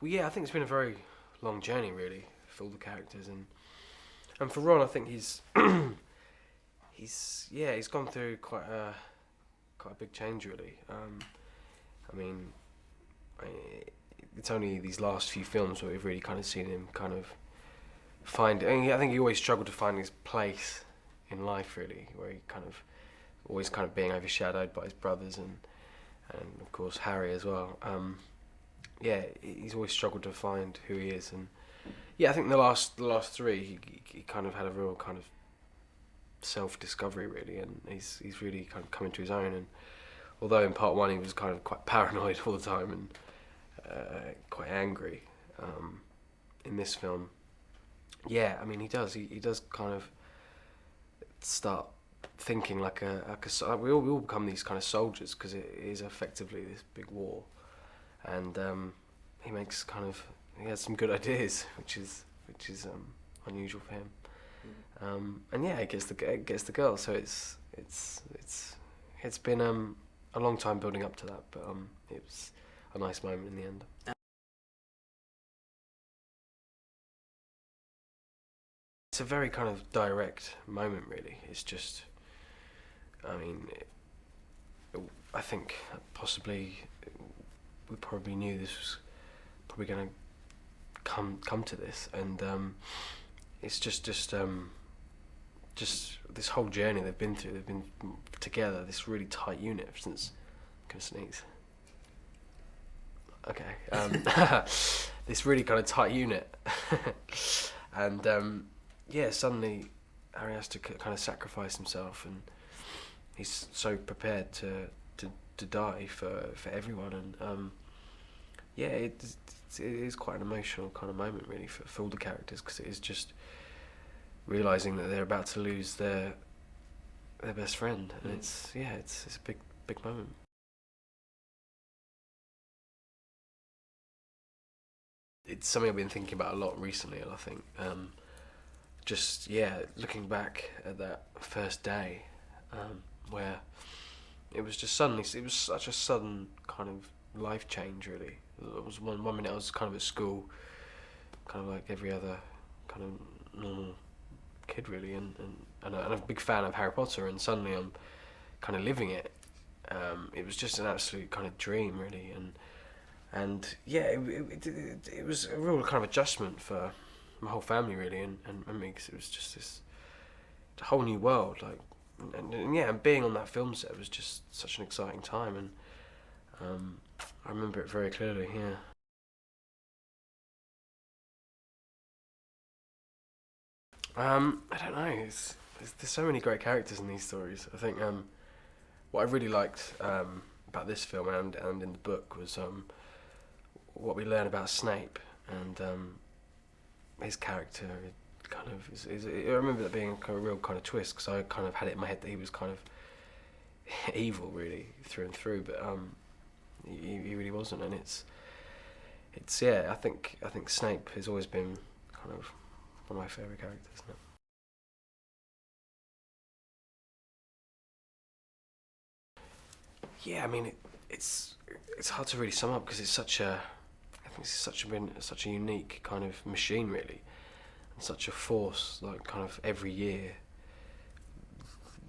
Well, yeah, I think it's been a very long journey, really, for all the characters, and for Ron, I think he's he's gone through quite a big change, really. I mean, it's only these last few films where we've really kind of seen him kind of find. I think he always struggled to find his place in life, really, where he kind of always kind of being overshadowed by his brothers and of course Harry as well. Yeah, he's always struggled to find who he is, and yeah, I think the last three he kind of had a real kind of self-discovery, really, and he's really kind of come into his own. And although in part one he was kind of quite paranoid all the time and quite angry, in this film, yeah, I mean he does kind of start thinking like we all become these kind of soldiers, because it is effectively this big war, and he has some good ideas, which is unusual for him. And yeah, it gets the girl. So it's been a long time building up to that, but it was a nice moment in the end. It's a very kind of direct moment, really. It's just, I mean, I think possibly we probably knew this was probably going to come to this, and it's just this whole journey they've been through. They've been together, this really tight unit since. I'm gonna sneeze. Okay, this really kind of tight unit, and yeah, suddenly Harry has to kind of sacrifice himself, and he's so prepared to die for everyone, and yeah, it is quite an emotional kind of moment, really, for all the characters, because it is just realising that they're about to lose their best friend, and it's a big moment. It's something I've been thinking about a lot recently, and I think just looking back at that first day, where it was such a sudden kind of life change, really. It was one minute I was kind of at school, kind of like every other kind of normal kid, really, and I'm a big fan of Harry Potter, and suddenly I'm kind of living it. It was just an absolute kind of dream, really, and yeah, it was a real kind of adjustment for my whole family, really, and me, because it was just this whole new world, like, and being on that film set was just such an exciting time, and I remember it very clearly. Yeah. I don't know. There's so many great characters in these stories. I think what I really liked about this film and in the book was what we learn about Snape, and his character. Kind of I remember that being a real kind of twist, because I kind of had it in my head that he was kind of evil, really, through and through, but he really wasn't, and it's yeah. I think Snape has always been kind of one of my favourite characters, isn't it? Yeah, I mean it's hard to really sum up, because I think it's been such a unique kind of machine, really, and such a force. Like, kind of every year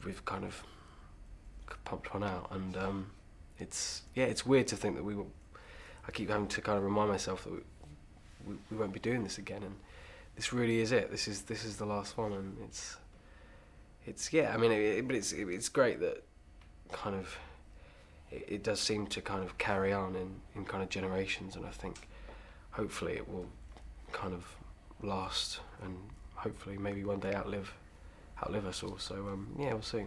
we've kind of pumped one out, and it's weird to think that I keep having to kind of remind myself that we won't be doing this again, and this really is it. This is the last one, and it's yeah. I mean, but it's great that kind of it does seem to kind of carry on in kind of generations, and I think hopefully it will kind of last, and hopefully maybe one day outlive us all. So yeah, we'll see.